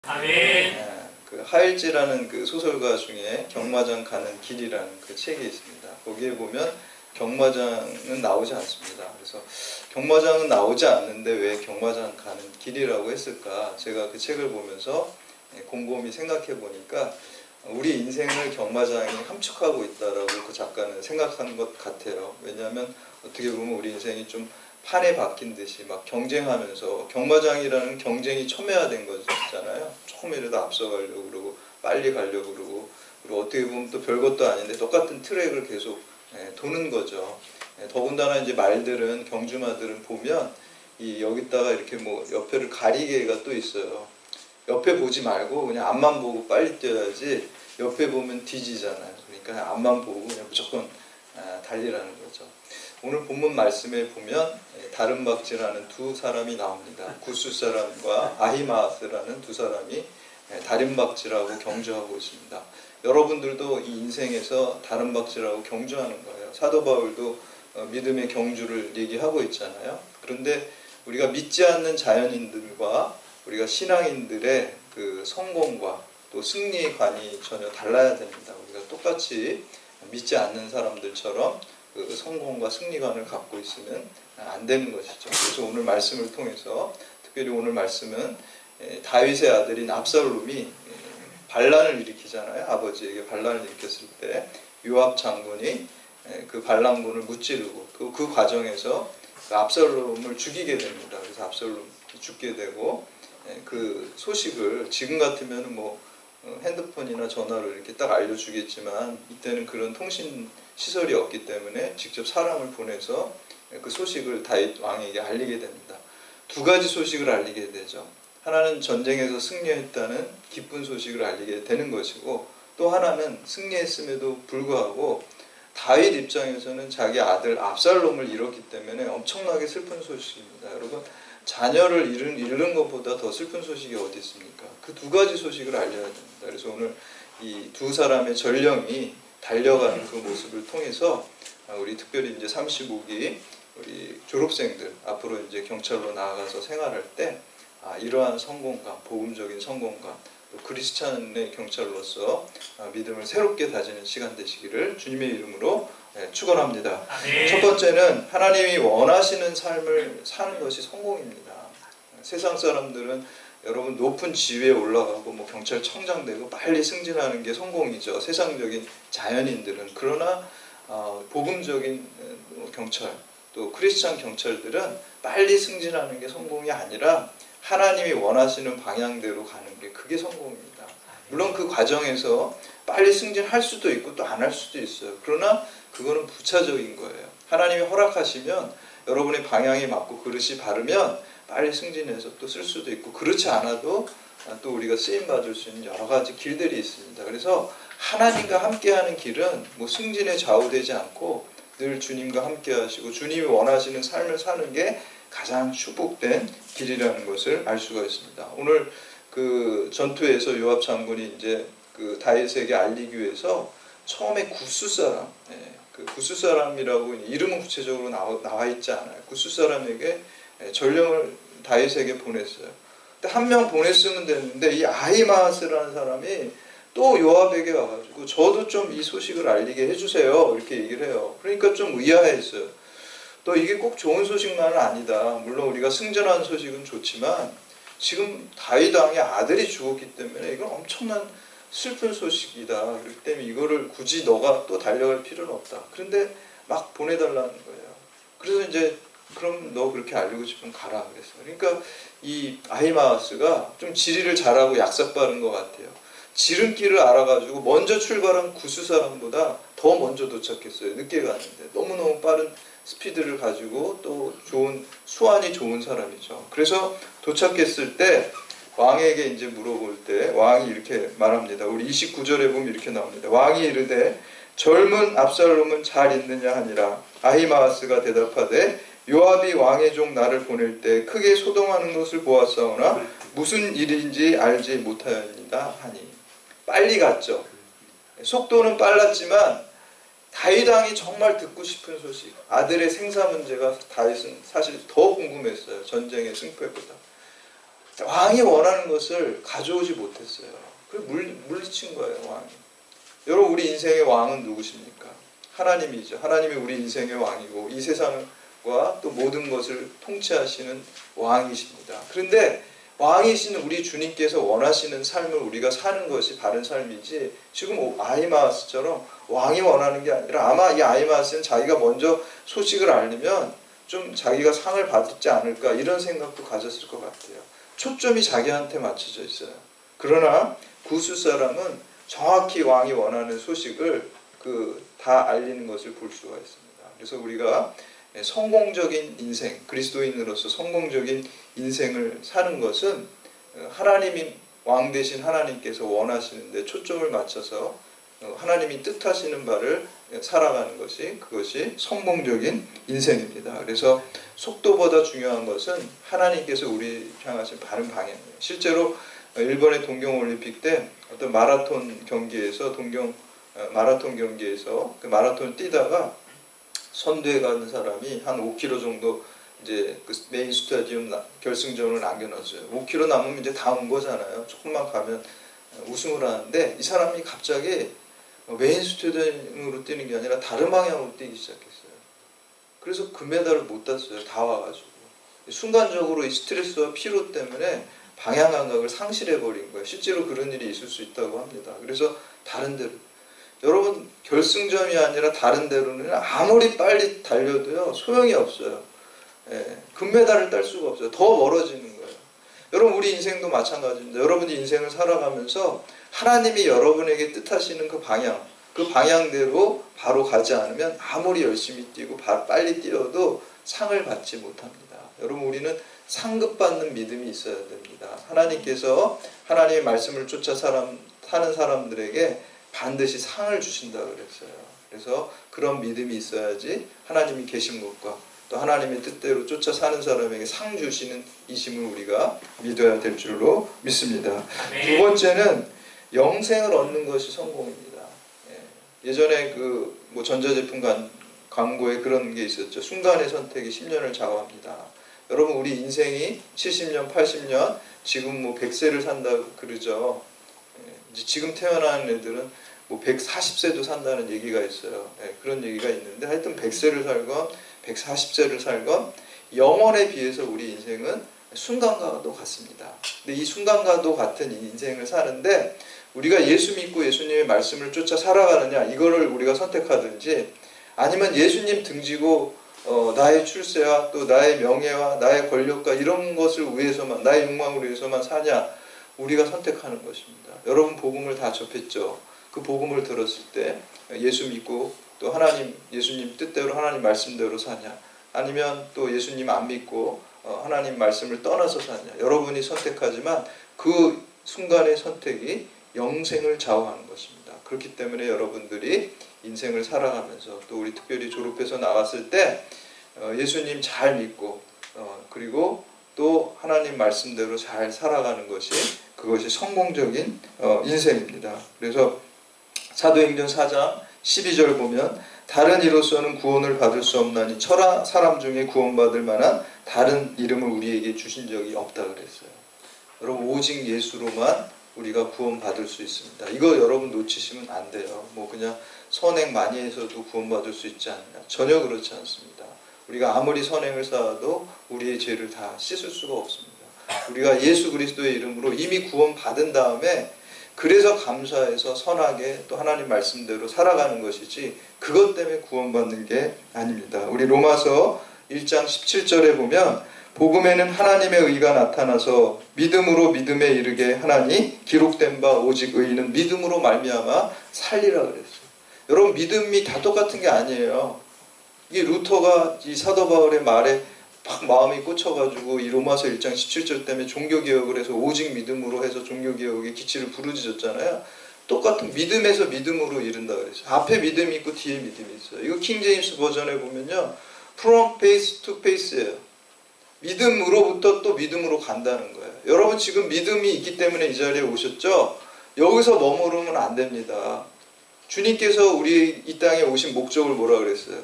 아멘. 그 하일지라는 그 소설가 중에 경마장 가는 길이라는 그 책이 있습니다. 거기에 보면 경마장은 나오지 않습니다. 그래서 경마장은 나오지 않는데 왜 경마장 가는 길이라고 했을까? 제가 그 책을 보면서 곰곰이 생각해 보니까 우리 인생을 경마장이 함축하고 있다라고 그 작가는 생각하는 것 같아요. 왜냐하면 어떻게 보면 우리 인생이 좀 판에 박힌 듯이 막 경쟁하면서, 경마장이라는 경쟁이 첨예화된 거잖아요. 조금이라도 앞서가려고 그러고 빨리 가려고 그러고, 그리고 어떻게 보면 또 별것도 아닌데 똑같은 트랙을 계속 도는 거죠. 더군다나 이제 말들은, 경주마들은 보면 이 여기다가 이렇게 뭐 옆에를 가리개가 또 있어요. 옆에 보지 말고 그냥 앞만 보고 빨리 뛰어야지, 옆에 보면 뒤지잖아요. 그러니까 앞만 보고 그냥 무조건 달리라는 거죠. 오늘 본문 말씀에 보면 다름박질하는 두 사람이 나옵니다. 구스 사람과 아히마스라는 두 사람이 다름박질하고 경주하고 있습니다. 여러분들도 이 인생에서 다름박질하고 경주하는 거예요. 사도 바울도 믿음의 경주를 얘기하고 있잖아요. 그런데 우리가 믿지 않는 자연인들과 우리가 신앙인들의 그 성공과 또 승리의 관이 전혀 달라야 됩니다. 우리가 똑같이 믿지 않는 사람들처럼 그 성공과 승리관을 갖고 있으면 안 되는 것이죠. 그래서 오늘 말씀을 통해서, 특별히 오늘 말씀은 다윗의 아들인 압살롬이 반란을 일으키잖아요. 아버지에게 반란을 일으켰을 때 요압 장군이 그 반란군을 무찌르고 그 과정에서 그 압살롬을 죽이게 됩니다. 그래서 압살롬이 죽게 되고, 그 소식을 지금 같으면 뭐 핸드폰이나 전화로 이렇게 딱 알려주겠지만, 이때는 그런 통신 시설이 없기 때문에 직접 사람을 보내서 그 소식을 다윗 왕에게 알리게 됩니다. 두 가지 소식을 알리게 되죠. 하나는 전쟁에서 승리했다는 기쁜 소식을 알리게 되는 것이고, 또 하나는 승리했음에도 불구하고 다윗 입장에서는 자기 아들 압살롬을 잃었기 때문에 엄청나게 슬픈 소식입니다. 여러분, 자녀를 잃는 것보다 더 슬픈 소식이 어디 있습니까? 그 두 가지 소식을 알려야 됩니다. 그래서 오늘 이 두 사람의 전령이 달려가는 그 모습을 통해서 우리 특별히 이제 35기 우리 졸업생들 앞으로 이제 경찰로 나아가서 생활할 때 이러한 성공감, 복음적인 성공감, 또 크리스찬의 경찰로서 믿음을 새롭게 다지는 시간 되시기를 주님의 이름으로 축원합니다. 첫 번째는 하나님이 원하시는 삶을 사는 것이 성공입니다. 세상 사람들은 여러분 높은 지위에 올라가고 뭐 경찰청장 되고 빨리 승진하는 게 성공이죠. 세상적인 자연인들은. 그러나 복음적인 경찰, 또 크리스찬 경찰들은 빨리 승진하는 게 성공이 아니라 하나님이 원하시는 방향대로 가는 게, 그게 성공입니다. 물론 그 과정에서 빨리 승진할 수도 있고 또 안 할 수도 있어요. 그러나 그거는 부차적인 거예요. 하나님이 허락하시면, 여러분의 방향이 맞고 그릇이 바르면 빨리 승진해서 또 쓸 수도 있고, 그렇지 않아도 또 우리가 쓰임받을 수 있는 여러 가지 길들이 있습니다. 그래서 하나님과 함께하는 길은 뭐 승진에 좌우되지 않고 늘 주님과 함께 하시고 주님이 원하시는 삶을 사는 게 가장 축복된 길이라는 것을 알 수가 있습니다. 오늘 그 전투에서 요압 장군이 이제 그 다윗에게 알리기 위해서 처음에 구스 사람, 그 구스 사람이라고 이름은 구체적으로 나와 있지 않아요. 구스 사람에게 전령을 다윗에게 보냈어요. 근데 한 명 보냈으면 되는데 이 아히마스라는 사람이 또 요압에게 와가지고 저도 좀 이 소식을 알리게 해주세요, 이렇게 얘기를 해요. 그러니까 좀 의아했어요. 또 이게 꼭 좋은 소식만은 아니다. 물론 우리가 승전한 소식은 좋지만 지금 다윗 왕의 아들이 죽었기 때문에 이건 엄청난 슬픈 소식이다. 그렇기 때문에 이거를 굳이 너가 또 달려갈 필요는 없다. 그런데 막 보내달라는 거예요. 그래서 이제 그럼 너 그렇게 알리고 싶으면 가라 그랬어요. 그러니까 이 아히마스가 좀 지리를 잘하고 약삭 빠른 것 같아요. 지름길을 알아가지고 먼저 출발한 구스 사람보다 더 먼저 도착했어요. 늦게 갔는데 너무너무 빠른 스피드를 가지고 또 좋은 수완이 좋은 사람이죠. 그래서 도착했을 때 왕에게 이제 물어볼 때 왕이 이렇게 말합니다. 우리 29절에 보면 이렇게 나옵니다. 왕이 이르되 젊은 압살롬은 잘 있느냐 하니라. 아히마스가 대답하되 요압이 왕의 종 나를 보낼 때 크게 소동하는 것을 보았사오나 무슨 일인지 알지 못하였니다 하니. 빨리 갔죠. 속도는 빨랐지만 다윗 왕이 정말 듣고 싶은 소식, 아들의 생사 문제가 다윗은 사실 더 궁금했어요. 전쟁의 승패보다. 왕이 원하는 것을 가져오지 못했어요. 그래서 물리친 거예요, 왕이. 여러분, 우리 인생의 왕은 누구십니까? 하나님이죠. 하나님이 우리 인생의 왕이고 이 세상과 또 모든 것을 통치하시는 왕이십니다. 그런데 왕이신 우리 주님께서 원하시는 삶을 우리가 사는 것이 바른 삶이지, 지금 아히마아스처럼 왕이 원하는 게 아니라, 아마 이 아히마아스는 자기가 먼저 소식을 알리면 좀 자기가 상을 받지 않을까 이런 생각도 가졌을 것 같아요. 초점이 자기한테 맞춰져 있어요. 그러나 구스 사람은 정확히 왕이 원하는 소식을 다 알리는 것을 볼 수가 있습니다. 그래서 우리가 성공적인 인생, 그리스도인으로서 성공적인 인생을 사는 것은 하나님이 왕 되신 하나님께서 원하시는데 초점을 맞춰서 하나님이 뜻하시는 바를 살아가는 것이, 그것이 성공적인 인생입니다. 그래서 속도보다 중요한 것은 하나님께서 우리 향하신 바른 방향이에요. 실제로 일본의 동경올림픽 때 어떤 마라톤 경기에서 그 마라톤 뛰다가 선두에 가는 사람이 한 5km 정도 이제 그 메인 스타디움 결승전을 남겨놨어요. 5km 남으면 이제 다 온 거잖아요. 조금만 가면 우승을 하는데, 이 사람이 갑자기 메인 스타디움으로 뛰는 게 아니라 다른 방향으로 뛰기 시작했어요. 그래서 금메달을 못 땄어요. 다 와가지고. 순간적으로 이 스트레스와 피로 때문에 방향 감각을 상실해버린 거예요. 실제로 그런 일이 있을 수 있다고 합니다. 그래서 다른 데로, 여러분, 결승점이 아니라 다른 데로는 아무리 빨리 달려도요 소용이 없어요. 금메달을 딸 수가 없어요. 더 멀어지는 거예요. 여러분, 우리 인생도 마찬가지입니다. 여러분이 인생을 살아가면서 하나님이 여러분에게 뜻하시는 그 방향대로 바로 가지 않으면 아무리 열심히 뛰고 빨리 뛰어도 상을 받지 못합니다. 여러분, 우리는 상급받는 믿음이 있어야 됩니다. 하나님께서 하나님의 말씀을 쫓아 사는 사람들에게 반드시 상을 주신다고 그랬어요. 그래서 그런 믿음이 있어야지 하나님이 계신 것과 또 하나님의 뜻대로 쫓아 사는 사람에게 상 주시는 이심을 우리가 믿어야 될 줄로 믿습니다. 두 번째는 영생을 얻는 것이 성공입니다. 예전에 뭐 전자제품 광고에 그런 게 있었죠. 순간의 선택이 10년을 좌우합니다. 여러분, 우리 인생이 70년, 80년, 지금 뭐 100세를 산다고 그러죠. 이제 지금 태어나는 애들은 뭐 140세도 산다는 얘기가 있어요. 그런 얘기가 있는데, 하여튼 100세를 살건 140세를 살건 영원에 비해서 우리 인생은 순간과도 같습니다. 근데 이 순간과도 같은 인생을 사는데, 우리가 예수 믿고 예수님의 말씀을 쫓아 살아가느냐, 이거를 우리가 선택하든지, 아니면 예수님 등지고 나의 출세와 또 나의 명예와 나의 권력과 이런 것을 위해서만, 나의 욕망을 위해서만 사냐, 우리가 선택하는 것입니다. 여러분, 복음을 다 접했죠. 그 복음을 들었을 때 예수 믿고 또 예수님 뜻대로 하나님 말씀대로 사냐, 아니면 또 예수님 안 믿고 하나님 말씀을 떠나서 사냐, 여러분이 선택하지만 그 순간의 선택이 영생을 좌우하는 것입니다. 그렇기 때문에 여러분들이 인생을 살아가면서, 또 우리 특별히 졸업해서 나왔을 때 예수님 잘 믿고 그리고 또 하나님 말씀대로 잘 살아가는 것이, 그것이 성공적인 인생입니다. 그래서 사도행전 4장 12절 보면, 다른 이로서는 구원을 받을 수 없나니 천하 사람 중에 구원받을 만한 다른 이름을 우리에게 주신 적이 없다 그랬어요. 여러분, 오직 예수로만 우리가 구원받을 수 있습니다. 이거 여러분 놓치시면 안 돼요. 뭐 그냥 선행 많이 해서도 구원받을 수 있지 않냐, 전혀 그렇지 않습니다. 우리가 아무리 선행을 쌓아도 우리의 죄를 다 씻을 수가 없습니다. 우리가 예수 그리스도의 이름으로 이미 구원받은 다음에, 그래서 감사해서 선하게 또 하나님 말씀대로 살아가는 것이지, 그것 때문에 구원받는 게 아닙니다. 우리 로마서 1장 17절에 보면, 복음에는 하나님의 의가 나타나서 믿음으로 믿음에 이르게 하나니 기록된 바 오직 의인은 믿음으로 말미암아 살리라 그랬어요. 여러분, 믿음이 다 똑같은 게 아니에요. 이 루터가 이 사도 바울의 말에 막 마음이 꽂혀가지고 이 로마서 1장 17절 때문에 종교개혁을 해서 오직 믿음으로 해서 종교개혁의 기치를 부르짖었잖아요. 똑같은 믿음에서 믿음으로 이른다 그랬어요. 앞에 믿음이 있고 뒤에 믿음이 있어요. 이거 킹제임스 버전에 보면요, from faith to faith예요. 믿음으로부터 또 믿음으로 간다는 거예요. 여러분, 지금 믿음이 있기 때문에 이 자리에 오셨죠? 여기서 머무르면 안 됩니다. 주님께서 우리 이 땅에 오신 목적을 뭐라 그랬어요?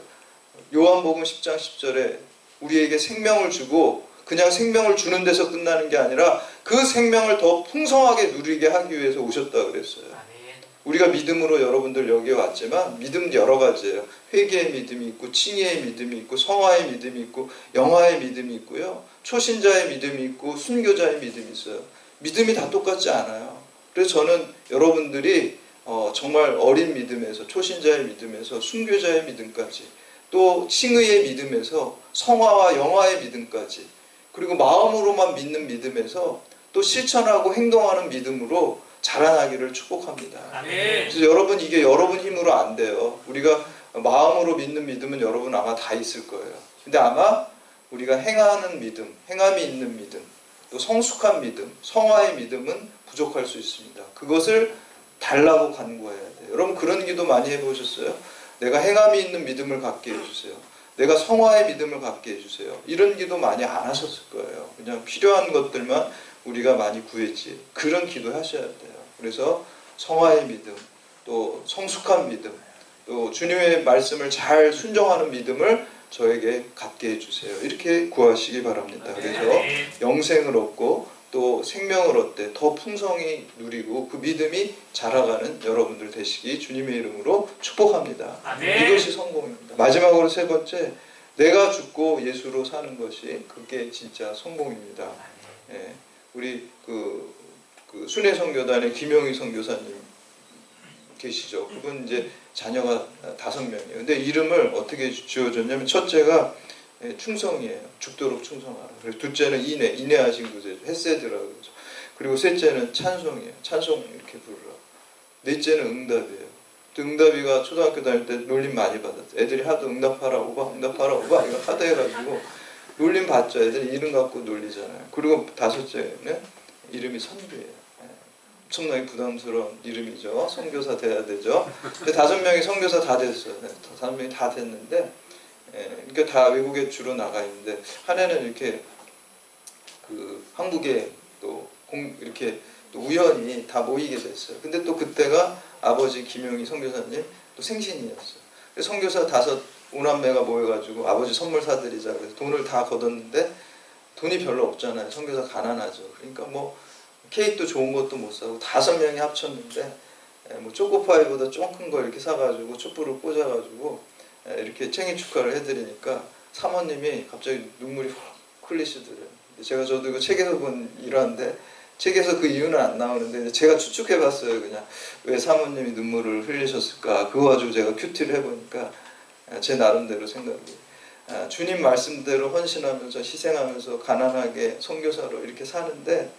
요한복음 10장 10절에 우리에게 생명을 주고 그냥 생명을 주는 데서 끝나는 게 아니라 그 생명을 더 풍성하게 누리게 하기 위해서 오셨다 그랬어요. 우리가 믿음으로 여러분들 여기에 왔지만 믿음 여러 가지예요. 회개의 믿음이 있고 칭의의 믿음이 있고 성화의 믿음이 있고 영화의 믿음이 있고요. 초신자의 믿음이 있고 순교자의 믿음이 있어요. 믿음이 다 똑같지 않아요. 그래서 저는 여러분들이 정말 어린 믿음에서 초신자의 믿음에서 순교자의 믿음까지 또 칭의의 믿음에서 성화와 영화의 믿음까지 그리고 마음으로만 믿는 믿음에서 또 실천하고 행동하는 믿음으로 자라나기를 축복합니다. 그래서 여러분 이게 여러분 힘으로 안 돼요. 우리가 마음으로 믿는 믿음은 여러분 아마 다 있을 거예요. 근데 아마 우리가 행하는 믿음, 행함이 있는 믿음, 또 성숙한 믿음, 성화의 믿음은 부족할 수 있습니다. 그것을 달라고 간구해야 돼요. 여러분 그런 기도 많이 해보셨어요? 내가 행함이 있는 믿음을 갖게 해주세요. 내가 성화의 믿음을 갖게 해주세요. 이런 기도 많이 안 하셨을 거예요. 그냥 필요한 것들만 우리가 많이 구했지. 그런 기도 하셔야 돼요. 그래서 성화의 믿음, 또 성숙한 믿음, 또 주님의 말씀을 잘 순종하는 믿음을 저에게 갖게 해주세요. 이렇게 구하시기 바랍니다. 그래서 영생을 얻고 또 생명을 얻되 더 풍성히 누리고 그 믿음이 자라가는 여러분들 되시기 주님의 이름으로 축복합니다. 이것이 성공입니다. 마지막으로 세 번째, 내가 죽고 예수로 사는 것이 그게 진짜 성공입니다. 예, 우리 그 순회 선교단의 김용희 선교사님 계시죠. 그분 이제 자녀가 5명이에요. 근데 이름을 어떻게 지어줬냐면 첫째가 충성이에요. 죽도록 충성하라. 그리고 둘째는 인내하신 구세주, 헤세드라고 그러죠. 그리고 셋째는 찬송이에요. 찬송 이렇게 부르라. 넷째는 응답이에요. 또 응답이가 초등학교 다닐 때 놀림 많이 받았어요. 애들이 하도 응답하라 오바 응답하라 오바 이거 하도 해가지고 놀림 받죠. 애들이 이름 갖고 놀리잖아요. 그리고 다섯째는 이름이 선교예요. 엄청나게 부담스러운 이름이죠. 선교사 돼야 되죠. 근데 5명이 선교사 다 됐어요. 5명이 다 됐는데 그러니까 다 외국에 주로 나가 있는데 한 해는 이렇게 그 한국에 또 이렇게 또 우연히 다 모이게 됐어요. 근데 또 그때가 아버지 김용희 선교사님 또 생신이었어요. 선교사 5 오남매가 모여가지고 아버지 선물 사드리자 그래서 돈을 다 걷었는데 돈이 별로 없잖아요. 선교사 가난하죠. 그러니까 뭐 케이크도 좋은 것도 못 사고 5명이 합쳤는데 뭐 초코파이보다 좀 큰 거 이렇게 사가지고 촛불을 꽂아가지고 이렇게 생일 축하를 해드리니까 사모님이 갑자기 눈물이 훅 흘리시더래요. 저도 이거 책에서 본 일화인데 책에서 그 이유는 안 나오는데 제가 추측해봤어요. 그냥 왜 사모님이 눈물을 흘리셨을까. 그거 가지고 제가 큐티를 해보니까 제 나름대로 생각이 주님 말씀대로 헌신하면서 희생하면서 가난하게 선교사로 이렇게 사는데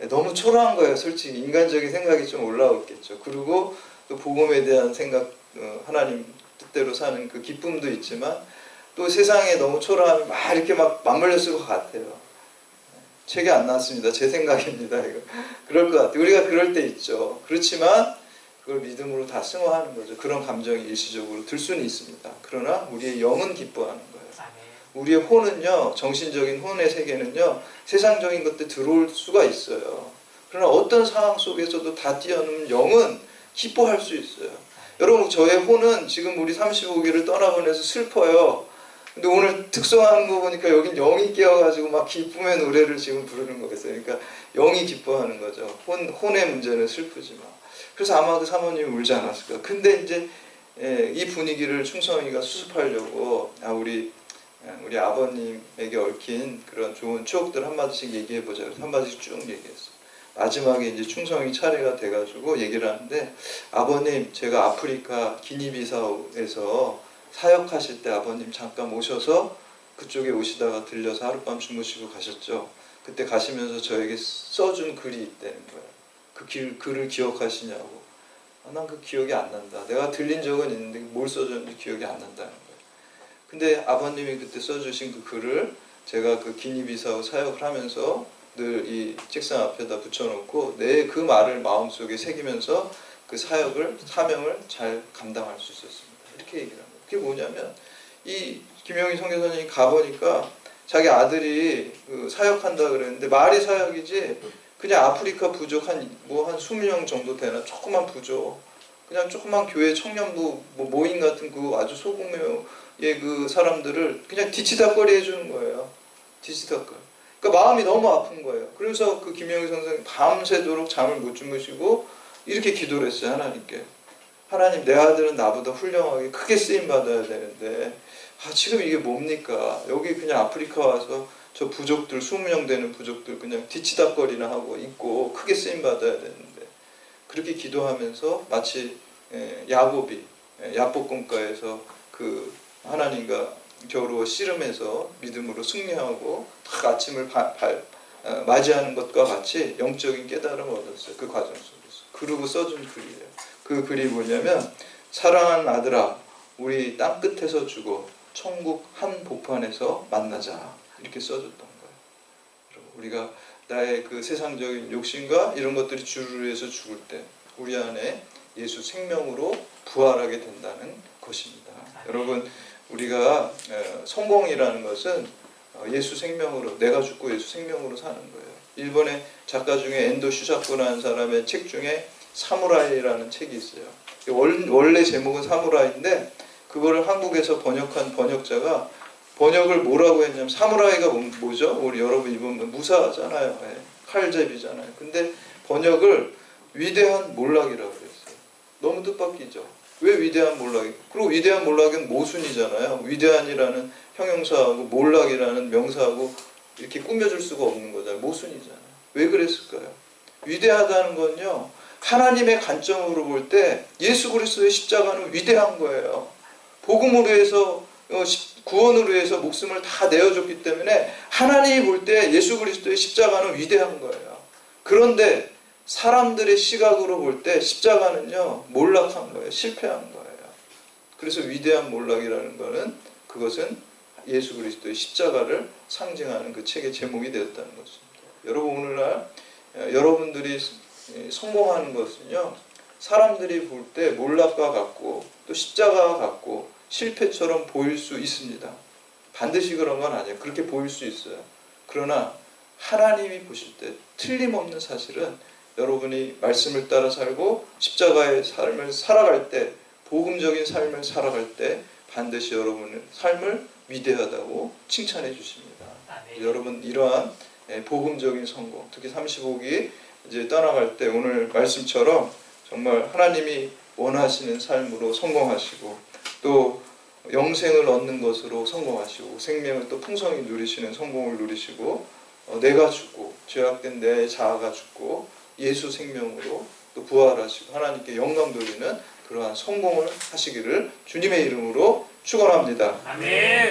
너무 초라한 거예요. 솔직히 인간적인 생각이 좀 올라왔겠죠. 그리고 또 복음에 대한 생각, 하나님 뜻대로 사는 그 기쁨도 있지만 또 세상에 너무 초라함이 막 이렇게 막 맞물렸을 것 같아요. 책이 안 나왔습니다. 제 생각입니다. 이거. 그럴 것 같아요. 우리가 그럴 때 있죠. 그렇지만 그걸 믿음으로 다 승화하는 거죠. 그런 감정이 일시적으로 들 수는 있습니다. 그러나 우리의 영은 기뻐하는 거예요. 우리의 혼은요, 정신적인 혼의 세계는요, 세상적인 것들 들어올 수가 있어요. 그러나 어떤 상황 속에서도 다 뛰어넘는 영은 기뻐할 수 있어요. 여러분, 저의 혼은 지금 우리 35기를 떠나보내서 슬퍼요. 근데 오늘 특성하는 거 보니까 여긴 영이 깨어가지고 막 기쁨의 노래를 지금 부르는 거겠어요. 그러니까 영이 기뻐하는 거죠. 혼의 문제는 슬프지만. 그래서 아마 그 사모님이 울지 않았을까. 근데 이제 이 분위기를 충성이가 수습하려고 우리 아버님에게 얽힌 그런 좋은 추억들 한마디씩 얘기해보자. 그래서 한마디씩 쭉 얘기했어요. 마지막에 이제 충성이 차례가 돼가지고 얘기를 하는데 아버님 제가 아프리카 기니비사우에서 사역하실 때 아버님 잠깐 오셔서 그쪽에 오시다가 들려서 하룻밤 주무시고 가셨죠. 그때 가시면서 저에게 써준 글이 있다는 거예요. 그 글을 기억하시냐고. 난 그 기억이 안 난다. 내가 들린 적은 있는데 뭘 써줬는지 기억이 안 난다는 거예요. 근데 아버님이 그때 써주신 그 글을 제가 그 기니비사우 사역을 하면서 늘 이 책상 앞에다 붙여놓고 내 그 말을 마음속에 새기면서 그 사명을 잘 감당할 수 있었습니다. 이렇게 얘기를 합니다. 그게 뭐냐면 이 김용희 선교사님이 가보니까 자기 아들이 그 사역한다 그랬는데 말이 사역이지 그냥 아프리카 부족 한 20명 정도 되나 조그만 부족 그냥 조그만 교회 청년부 모임 같은 그 아주 소규모의 그 사람들을 그냥 뒤치다꺼리 해주는 거예요. 뒤치다꺼리. 그러니까 마음이 너무 아픈 거예요. 그래서 그 김영희 선생님 밤새도록 잠을 못 주무시고 이렇게 기도를 했어요. 하나님께. 하나님, 내 아들은 나보다 훌륭하게 크게 쓰임받아야 되는데 지금 이게 뭡니까? 여기 그냥 아프리카 와서 저 부족들 20명 되는 부족들 그냥 뒤치다거리나 하고 있고 크게 쓰임받아야 되는데, 그렇게 기도하면서 마치 야곱이 야복강가에서 그 하나님과 겨루어 씨름해서 믿음으로 승리하고 딱 아침을 맞이하는 것과 같이 영적인 깨달음을 얻었어요. 그 과정 속에서. 그러고 써준 글이에요. 그 글이 뭐냐면, 사랑하는 아들아, 우리 땅끝에서 죽어 천국 한 복판에서 만나자, 이렇게 써줬던 거예요. 우리가 나의 그 세상적인 욕심과 이런 것들이 주를 위해서 죽을 때 우리 안에 예수 생명으로 부활하게 된다는 것입니다. 여러분, 우리가 성공이라는 것은 예수 생명으로, 내가 죽고 예수 생명으로 사는 거예요. 일본의 작가 중에 엔도 슈사쿠라는 사람의 책 중에 사무라이라는 책이 있어요. 원래 제목은 사무라이인데 그거를 한국에서 번역한 번역자가 번역을 뭐라고 했냐면, 사무라이가 뭐죠? 우리 여러분 일본 무사잖아요. 칼제비잖아요. 근데 번역을 위대한 몰락이라고 그랬어요. 너무 뜻밖이죠. 왜 위대한 몰락이? 그리고 위대한 몰락은 모순이잖아요. 위대한이라는 형용사하고 몰락이라는 명사하고 이렇게 꾸며줄 수가 없는 거잖아요. 모순이잖아요. 왜 그랬을까요? 위대하다는 건요, 하나님의 관점으로 볼 때 예수 그리스도의 십자가는 위대한 거예요. 복음으로 해서 구원으로 해서 목숨을 다 내어줬기 때문에 하나님이 볼 때 예수 그리스도의 십자가는 위대한 거예요. 그런데 사람들의 시각으로 볼 때 십자가는요, 몰락한 거예요. 실패한 거예요. 그래서 위대한 몰락이라는 거는, 그것은 예수 그리스도의 십자가를 상징하는 그 책의 제목이 되었다는 것입니다. 여러분, 오늘날 여러분들이 성공하는 것은요, 사람들이 볼 때 몰락과 같고 또 십자가와 같고 실패처럼 보일 수 있습니다. 반드시 그런 건 아니에요. 그렇게 보일 수 있어요. 그러나 하나님이 보실 때 틀림없는 사실은, 여러분이 말씀을 따라 살고 십자가의 삶을 살아갈 때, 복음적인 삶을 살아갈 때 반드시 여러분의 삶을 위대하다고 칭찬해 주십니다. 여러분, 이러한 복음적인 성공, 특히 35기 이제 떠나갈 때 오늘 말씀처럼 정말 하나님이 원하시는 삶으로 성공하시고, 또 영생을 얻는 것으로 성공하시고, 생명을 또 풍성히 누리시는 성공을 누리시고, 내가 죽고 죄악된 내 자아가 죽고 예수 생명으로 또 부활하시고 하나님께 영광 돌리는 그러한 성공을 하시기를 주님의 이름으로 축원합니다. 아멘.